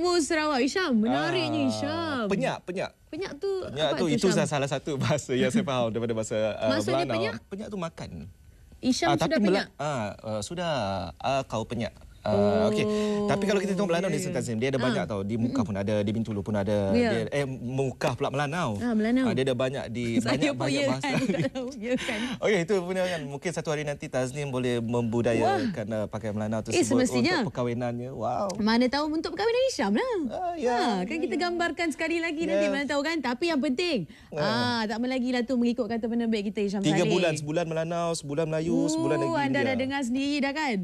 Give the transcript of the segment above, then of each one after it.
Makmur Sarawak. Hisham, menariknya Hisham. Penyak tu itu salah satu bahasa yang saya faham daripada bahasa Maksudnya Melanau. Penyak tu makan. Hisham sudah penyak? Sudah. Kau penyak. Okey. Tapi kalau kita tengok Melanau ni Kazim, dia ada banyak tau. Di Mukah pun ada, di Bintulu pun ada. Ya. Mukah pula Melanau. Melanau. Dia ada banyak di banyak bahasa. Ya kan. Okey, itu punya kan. Mungkin satu hari nanti Taznim boleh membudayakan pakaian Melanau tersebut semestinya. untuk perkahwinannya. Wow. Mana tahu untuk perkahwinan Hisham lah. Kan kita gambarkan sekali lagi nanti, mana tahu kan. Tapi yang penting, tak lama lagi lah tu mengikut kata penerbit kita Hisham Saleh. 3 bulan, sebulan Melanau, sebulan Melayu, sebulan lagi Anda India. dah dengar sendiri dah kan.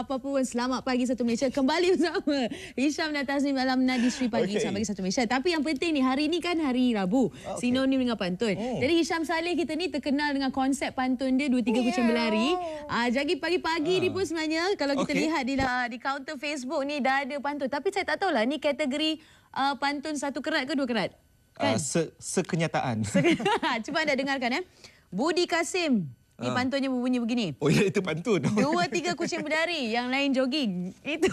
Apa pun, selamat pagi Satu Malaysia. Kembali bersama Hisham dan Taznim dalam Nadi Sri Pagi. Selamat pagi Satu Malaysia. Tapi yang penting ni, hari ni kan hari Rabu. Sinonim dengan pantun. Jadi Hisham Saleh kita ni terkenal dengan konsep pantun dia 2-3 kucing berlari. Jadi pagi-pagi ni pun sebenarnya kalau kita lihat di kaunter Facebook ni dah ada pantun. Tapi saya tak tahulah ni kategori pantun 1 kerat ke 2 kerat. Kan? Sekenyataan. Cuba anda dengarkan Budi Kasim. Ni pantunnya berbunyi begini. Oh ya, itu pantun. 2-3 kucing berlari, yang lain jogging. Itu.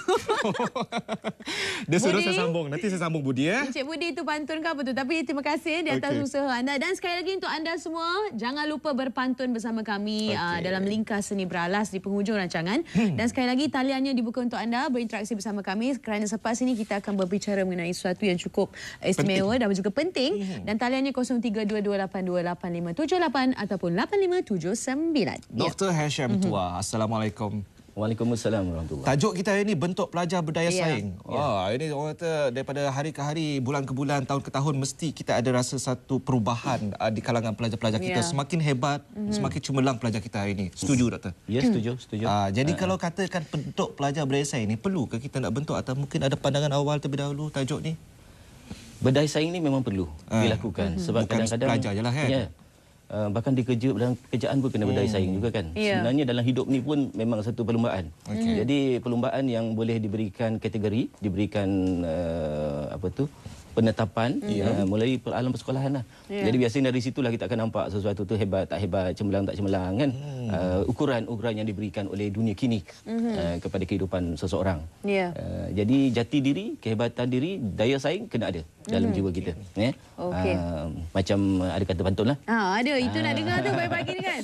Dia suruh saya sambung. Nanti saya sambung Budi Encik Budi itu pantun ke apa tu? Tapi terima kasih di atas usaha anda. Dan sekali lagi untuk anda semua, jangan lupa berpantun bersama kami dalam Lingkas Seni Beralas di penghujung rancangan. Dan sekali lagi taliannya dibuka untuk anda berinteraksi bersama kami kerana selepas ini kita akan berbicara mengenai sesuatu yang cukup istimewa dan juga penting. Dan taliannya 0322828578 ataupun 8579. Dr. Hasham Tua, Assalamualaikum. Waalaikumsalam warahmatullahi. Tajuk kita ini bentuk pelajar berdaya saing. Ini orang kata daripada hari ke hari, bulan ke bulan, tahun ke tahun mesti kita ada rasa satu perubahan di kalangan pelajar-pelajar kita. Semakin hebat, semakin cemerlang pelajar kita hari ini. Setuju doktor? Ya, setuju. Jadi kalau katakan bentuk pelajar berdaya saing ni, perlu ke kita nak bentuk atau mungkin ada pandangan awal terlebih dahulu tajuk ni? Berdaya saing ni memang perlu dilakukan sebab kadang-kadang pelajar jelah kan. Ya. Bahkan di dalam pekerjaan pun kena berdaya saing juga kan. Sebenarnya dalam hidup ni pun memang satu perlumbaan. Jadi perlumbaan yang boleh diberikan kategori, diberikan penetapan mulai alam persekolahan lah. Jadi biasanya dari situlah kita akan nampak sesuatu tu hebat tak hebat, cemerlang tak cemerlang kan. Ukuran-ukuran yang diberikan oleh dunia kini kepada kehidupan seseorang. Jadi jati diri, kehebatan diri, daya saing kena ada dalam jiwa kita. Macam ada kata pantun lah. Ada, itu nak dengar tu pagi-pagi ni kan.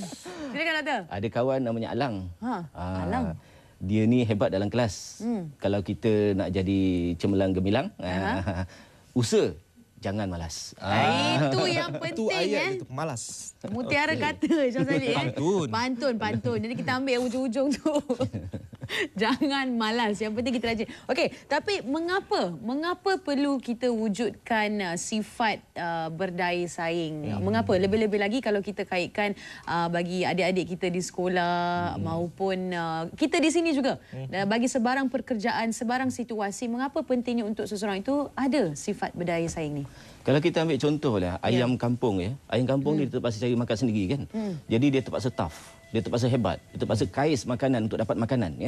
Silakan doktor. Ada kawan namanya Alang. Alang. Dia ni hebat dalam kelas. Kalau kita nak jadi cemerlang gemilang, usaha jangan malas. Itu yang penting. Itu ayat itu malas. Mutiara kata Hisham Saleh. Pantun. Jadi kita ambil ujung-ujung tu. Jangan malas. Yang penting kita rajin. Okey, tapi mengapa perlu kita wujudkan sifat berdaya saing? Mengapa? Lebih-lebih lagi kalau kita kaitkan bagi adik-adik kita di sekolah maupun kita di sini juga. Bagi sebarang pekerjaan, sebarang situasi, mengapa pentingnya untuk seseorang itu ada sifat berdaya saing ni? Kalau kita ambil contohlah ayam kampung Ayam kampung dia terpaksa cari makan sendiri kan. Jadi dia terpaksa tough, dia terpaksa hebat, dia terpaksa kais makanan untuk dapat makanan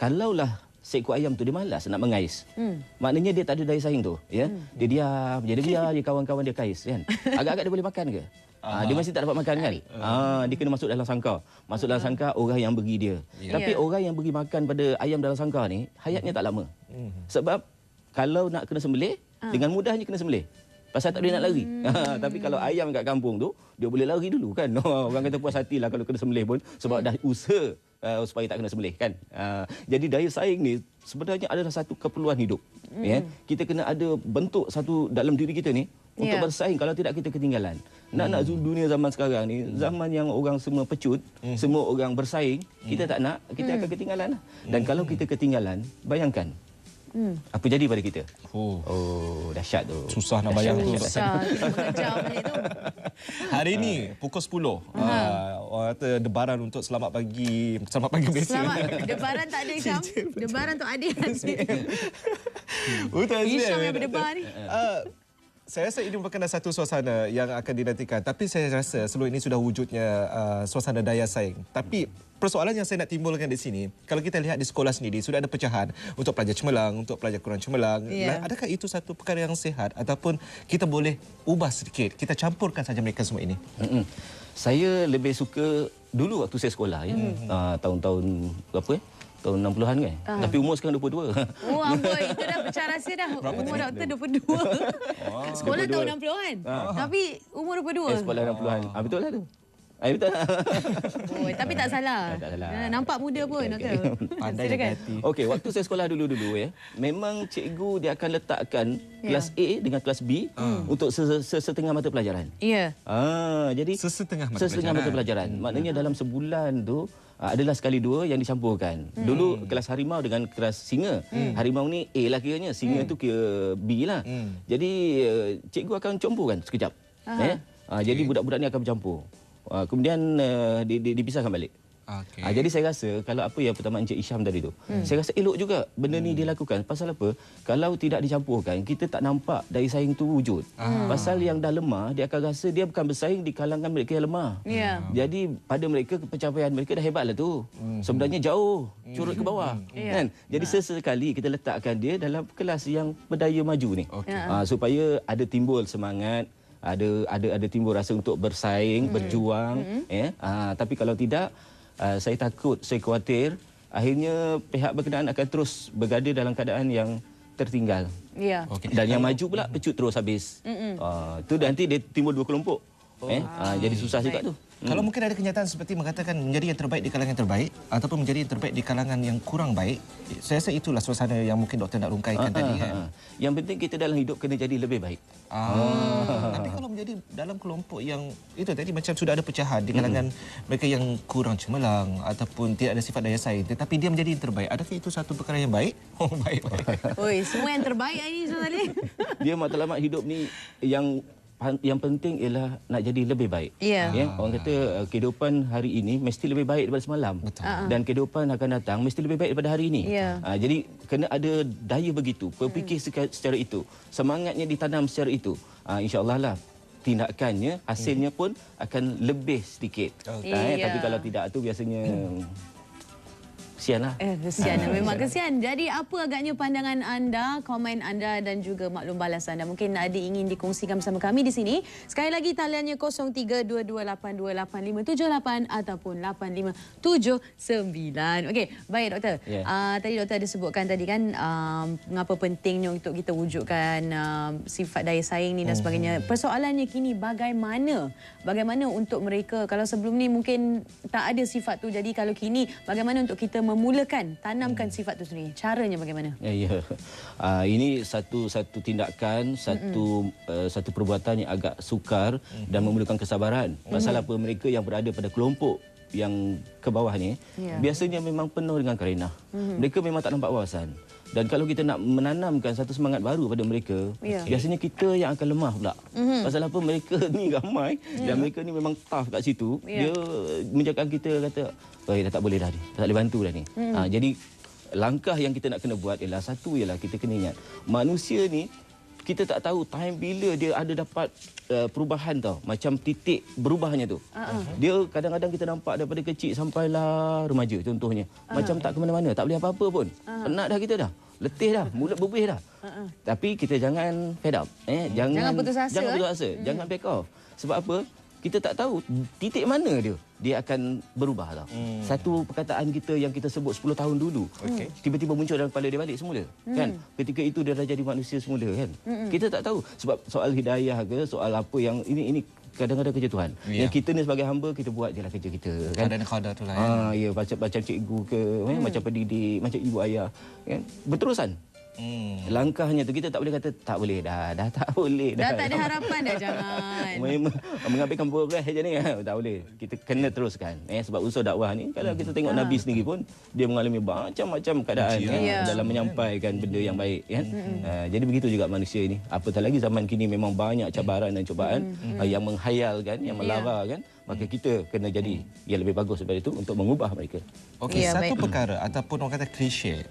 kalaulah seekor ayam tu dia malas nak mengais. Maknanya dia tak ada daya saing tu Dia diam, dia biar je kawan-kawan dia kais kan. Agak-agak dia boleh makan ke? Dia masih tak dapat makan kan? Dia kena masuk dalam sangkar. Masuk dalam sangkar orang yang beri dia. Tapi orang yang beri makan pada ayam dalam sangkar ni hayatnya tak lama. Sebab kalau nak kena sembelih, dengan mudahnya kena sembelih. Pasal tak boleh nak lari. Tapi kalau ayam kat kampung tu, dia boleh lari dulu kan. Orang kata puas hatilah kalau kena sembelih pun. Sebab dah usaha supaya tak kena sembelih kan. Jadi daya saing ni sebenarnya adalah satu keperluan hidup. Kita kena ada bentuk satu dalam diri kita ni untuk bersaing. Kalau tidak kita ketinggalan. Nak dunia zaman sekarang ni, zaman yang orang semua pecut, semua orang bersaing, kita tak nak, kita akan ketinggalan. Dan kalau kita ketinggalan, bayangkan apa jadi pada kita? Dahsyat tu. Susah nak bayang tu. Susah. Mengejar macam tu. Hari ini pukul 10. Orang kata debaran untuk selamat pagi Malaysia. Debaran tak ada Hisham. Debaran untuk adik. Hisham yang berdebar ni. Saya rasa ini merupakan satu suasana yang akan dinantikan. Tapi saya rasa sebelum ini sudah wujudnya suasana daya saing. Tapi persoalan yang saya nak timbulkan di sini, kalau kita lihat di sekolah sendiri, sudah ada pecahan untuk pelajar cemerlang, untuk pelajar kurang cemerlang. Adakah itu satu perkara yang sihat? Ataupun kita boleh ubah sedikit, kita campurkan saja mereka semua ini? Saya lebih suka dulu waktu saya sekolah tahun-tahun berapa tahun 60-an kan. Tapi umur sekarang 22. Oh amboi, itu dah pecah rahsia dah. Umur doktor 22. Sekolah tahun 60-an. Tapi umur 22. Sekolah 60-an. Betul lah tu. Betul. Oh, tapi tak salah. Tak salah. Nampak muda pun doktor. Pandai jaga hati. Okey, waktu saya sekolah dulu-dulu ya, memang cikgu dia akan letakkan kelas A dengan kelas B untuk setengah mata pelajaran. Ya. Jadi Sesetengah mata pelajaran. Maknanya dalam sebulan tu adalah sekali dua yang dicampurkan. Dulu kelas harimau dengan kelas singa. Harimau ni A lah kiranya, singa tu kira B lah. Jadi cikgu akan campurkan sekejap. Jadi budak-budak ni akan bercampur. Kemudian dipisahkan balik. Jadi saya rasa kalau apa yang pertama Encik Isham tadi tu, saya rasa elok juga benda ni dilakukan. Pasal apa? Kalau tidak dicampurkan, kita tak nampak daya saing tu wujud. Pasal yang dah lemah, dia akan rasa dia bukan bersaing di kalangan mereka yang lemah. Jadi pada mereka, pencapaian mereka dah hebat lah tu. Sebenarnya jauh, curut ke bawah. Kan? Jadi sesekali kita letakkan dia dalam kelas yang berdaya maju ni. Supaya ada timbul semangat, ada timbul rasa untuk bersaing, berjuang. Tapi kalau tidak, saya takut, saya khawatir akhirnya pihak berkenaan akan terus berada dalam keadaan yang tertinggal. Dan yang maju pula pecut terus habis. Tu nanti dia timbul dua kelompok. Jadi susah juga tu. Kalau mungkin ada kenyataan seperti mengatakan menjadi yang terbaik di kalangan yang terbaik ataupun menjadi yang terbaik di kalangan yang kurang baik, saya rasa itulah suasana yang mungkin doktor nak rungkaikan tadi kan. Yang penting kita dalam hidup kena jadi lebih baik. Tapi kalau menjadi dalam kelompok yang itu tadi macam sudah ada pecahan di kalangan mereka yang kurang cemerlang ataupun tidak ada sifat daya saing, tetapi dia menjadi yang terbaik, adakah itu satu perkara yang baik? Baik. Oi, semua yang terbaik hari ni Ustaz Salim. Dia matlamat hidup ni yang penting ialah nak jadi lebih baik. Orang kata kehidupan hari ini mesti lebih baik daripada semalam. Dan kehidupan akan datang mesti lebih baik daripada hari ini. Jadi kena ada daya begitu, berfikir secara itu, semangatnya ditanam secara itu. InsyaAllah lah tindakannya, hasilnya pun akan lebih sedikit. Tapi kalau tidak tu biasanya kesian lah. Kesian. Memang kesian. Jadi apa agaknya pandangan anda, komen anda dan juga maklum balas anda? Mungkin ada ingin dikongsikan bersama kami di sini. Sekali lagi taliannya 0322828578 ataupun 8579. Okey, baik doktor. Tadi doktor ada sebutkan tadi kan mengapa pentingnya untuk kita wujudkan sifat daya saing ni dan sebagainya. Persoalannya kini bagaimana untuk mereka, kalau sebelum ni mungkin tak ada sifat tu, jadi kalau kini bagaimana untuk kita memulakan, tanamkan sifat itu sendiri? Caranya bagaimana? Ini satu tindakan, satu perbuatan yang agak sukar dan memerlukan kesabaran. Pasal apa, mereka yang berada pada kelompok yang ke bawah ni biasanya memang penuh dengan karenah. Mereka memang tak nampak wawasan. Dan kalau kita nak menanamkan satu semangat baru pada mereka, biasanya kita yang akan lemah pula. Pasal apa, mereka ni ramai dan mereka ni memang tough kat situ. Dia menjaga kita, kata, dah tak boleh dah ni, tak boleh bantu dah ni. Jadi langkah yang kita nak kena buat ialah satu, ialah kita kena ingat manusia ni, kita tak tahu time bila dia ada dapat perubahan tau. Macam titik berubahnya tu. Dia kadang-kadang kita nampak daripada kecil sampailah remaja contohnya. Macam tak ke mana-mana, tak boleh apa-apa pun. Penat dah kita dah. Letih dah, mulut berbih dah. Tapi kita jangan fed up. Jangan putus asa. Jangan putus asa. Jangan back off. Sebab apa? Kita tak tahu titik mana dia akan berubah tau. Satu perkataan kita yang kita sebut 10 tahun dulu, tiba-tiba muncul dalam kepala dia balik semula. Kan? Ketika itu dia dah jadi manusia semula kan. Kita tak tahu sebab soal hidayah ke, soal apa yang ini kadang-kadang kerja Tuhan. Yang kita ni sebagai hamba, kita buat je lah kerja kita kan. Qadar tu lah. Macam cikgu ke, macam pendidik, macam ibu ayah kan. Berterusan. Langkahnya tu kita tak boleh kata tak boleh dah tak boleh dah tak ada harapan dah, jangan mengambilkan progres je ni tak boleh, kita kena teruskan sebab unsur dakwah ni kalau kita tengok Nabi sendiri pun dia mengalami macam-macam keadaan dalam menyampaikan benda yang baik kan. Jadi begitu juga manusia ini, apatah lagi zaman kini memang banyak cabaran dan cubaan yang menghayalkan, yang melara kan. Maka kita kena jadi yang lebih bagus daripada itu untuk mengubah mereka. Okey, satu perkara ataupun orang kata klise,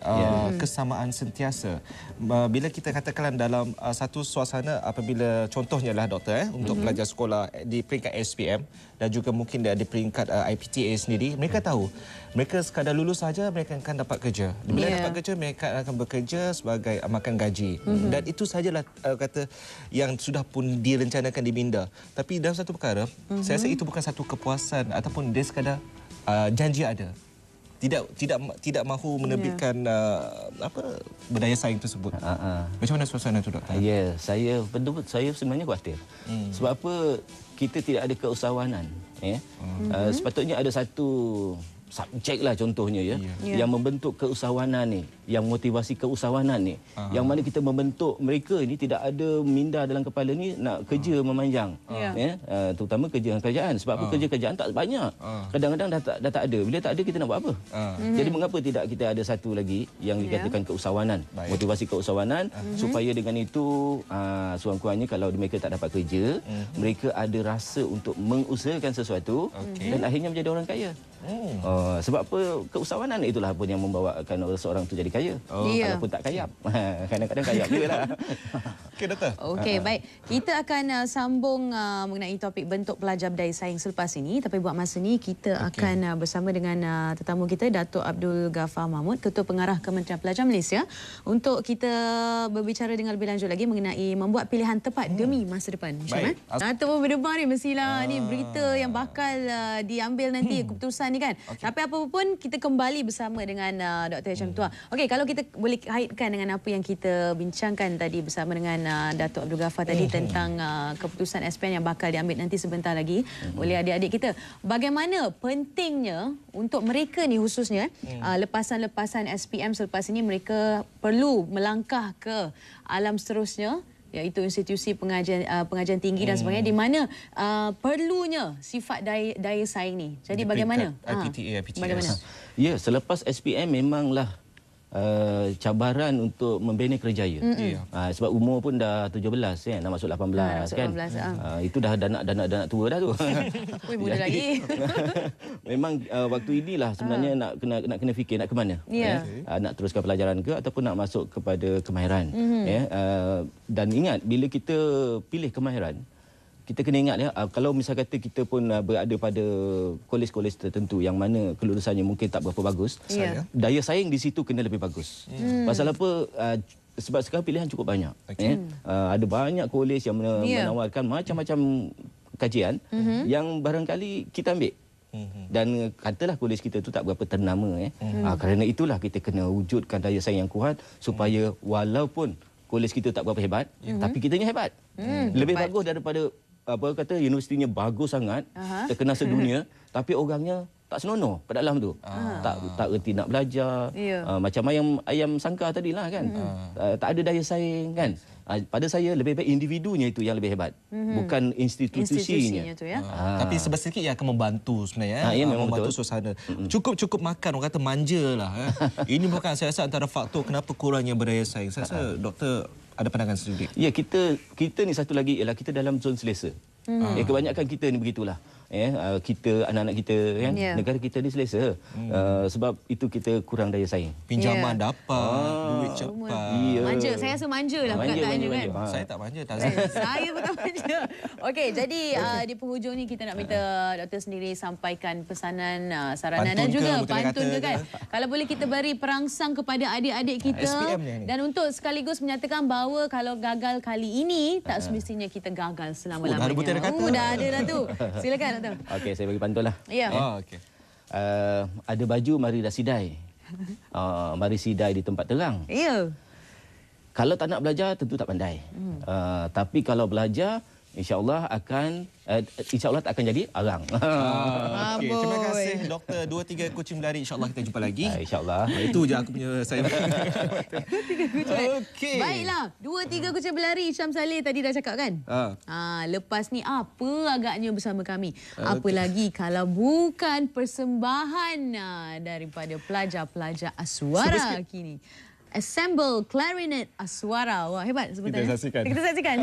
kesamaan sentiasa. Bila kita katakan dalam satu suasana, apabila contohnya lah doktor untuk pelajar sekolah di peringkat SPM dan juga mungkin di peringkat IPTA sendiri, mereka tahu mereka sekadar lulus saja mereka akan dapat kerja. Bila dapat kerja, mereka akan bekerja sebagai makan gaji. Dan itu sajalah kata yang sudah pun direncanakan di minda. Tapi dalam satu perkara, saya rasa itu bukan satu kepuasan ataupun dia sekadar janji ada. tidak mahu menerbitkan berdaya saing tersebut. Macam mana suasana tu, Doktor? Ya, saya sebenarnya khawatir. Sebab apa kita tidak ada keusahawanan, ya. Sepatutnya ada satu subjek lah contohnya, ya, yang membentuk keusahawanan ni, yang motivasi keusahawanan ni, yang mana kita membentuk mereka ni tidak ada minda dalam kepala ni nak kerja memanjang, ya, terutama kerja kerajaan. Sebab apa kerja kerajaan tak banyak, kadang-kadang dah tak ada. Bila tak ada, kita nak buat apa? Jadi mengapa tidak kita ada satu lagi yang dikatakan keusahawanan, motivasi keusahawanan, supaya dengan itu sekurang-kurangnya kalau mereka tak dapat kerja, mereka ada rasa untuk mengusahakan sesuatu dan akhirnya menjadi orang kaya. Sebab apa keusahawanan itulah pun yang membawakan seorang tu jadi kaya. Walaupun tak kayap. Kadang-kadang kayap juga lah. Okey, Doktor. Okey, baik. Kita akan sambung mengenai topik bentuk pelajar berdaya saing selepas ini. Tapi buat masa ni kita akan bersama dengan tetamu kita, Datuk Abdul Ghaffar Mahmud, Ketua Pengarah Kementerian Pelajar Malaysia, untuk kita berbicara dengan lebih lanjut lagi mengenai membuat pilihan tepat demi masa depan. Baik. Datuk pun berdebar ni mestilah ni berita yang bakal diambil nanti keputusan ni kan. Tapi apa pun kita kembali bersama dengan Dr. Hisham Tuah. Okey, kalau kita boleh kaitkan dengan apa yang kita bincangkan tadi bersama dengan Datuk Abdul Ghaffar tadi tentang keputusan SPM yang bakal diambil nanti sebentar lagi oleh adik-adik kita. Bagaimana pentingnya untuk mereka ni khususnya lepasan-lepasan SPM selepas ini mereka perlu melangkah ke alam seterusnya, iaitu institusi pengajian tinggi dan sebagainya, di mana perlunya sifat daya saing ni. Jadi bagaimana? IPTA, IPTS. Bagaimana? Ya, selepas SPM memanglah cabaran untuk membina kerjaya. Sebab umur pun dah 17 kan, nak masuk 18 kan. Itu dah danak tua dah tu. Oi, muda lagi. Memang waktu inilah sebenarnya nak kena fikir nak ke mana. Nak teruskan pelajaran ke ataupun nak masuk kepada kemahiran. Dan ingat bila kita pilih kemahiran, kita kena ingat ya, kalau misal kata kita pun berada pada kolej-kolej tertentu yang mana kelulusannya mungkin tak berapa bagus, daya saing di situ kena lebih bagus. Pasal apa? Sebab sekarang pilihan cukup banyak. Ada banyak kolej yang menawarkan macam-macam kajian yang barangkali kita ambil. Dan katalah kolej kita tu tak berapa ternama. Kerana itulah kita kena wujudkan daya saing yang kuat supaya walaupun kolej kita tak berapa hebat, tapi kita ni hebat. Lebih bagus daripada universitinya bagus sangat, terkenal sedunia, tapi orangnya tak senonoh kat dalam tu. Tak reti nak belajar. Macam ayam sangkar tadilah kan. Tak ada daya saing kan. Pada saya lebih baik individunya itu yang lebih hebat, bukan institusinya tu ya. Tapi sebab sedikit ia akan membantu sebenarnya. Membantu suasana. Cukup makan, orang kata manja lah. Ini bukan saya rasa antara faktor kenapa kurangnya berdaya saing. Saya rasa doktor ada pandangan sedikit. Ya, kita ni satu lagi ialah kita dalam zon selesa. Kebanyakan kita ni begitulah. Kita, anak-anak kita kan, negara kita ni selesa. Sebab itu kita kurang daya saing. Pinjaman dapat, duit cepat. Manja, saya rasa manja lah perkataannya kan. Saya tak manja, tak saya pun tak manja. Okey, jadi di penghujung ni kita nak minta doktor sendiri sampaikan pesanan, saranan dan juga pantun ke kan. Kalau boleh kita beri perangsang kepada adik-adik kita dan untuk sekaligus menyatakan bahawa kalau gagal kali ini tak semestinya kita gagal selama-lamanya. Dah ada dah tu. Silakan doktor. Okey, saya bagi pantun lah. Ya. Okey. Ada baju, marilah sidai. Mari sidai di tempat terang. Ya. Kalau tak nak belajar, tentu tak pandai. Tapi kalau belajar, insya-Allah tak akan jadi arang. Okey, terima kasih doktor. 2-3 kucing berlari, insya-Allah kita jumpa lagi. Insya-Allah. Itu je aku punya saya. 2-3 kucing. Okey. Baiklah, 2-3 kucing berlari Syam Saleh tadi dah cakap kan? Lepas ni apa agaknya bersama kami? Apalagi kalau bukan persembahan daripada pelajar-pelajar Aswara kini. Assemble Clarinet Aswara. Wah, hebat sebenarnya. Kita saksikan. Kita saksikan.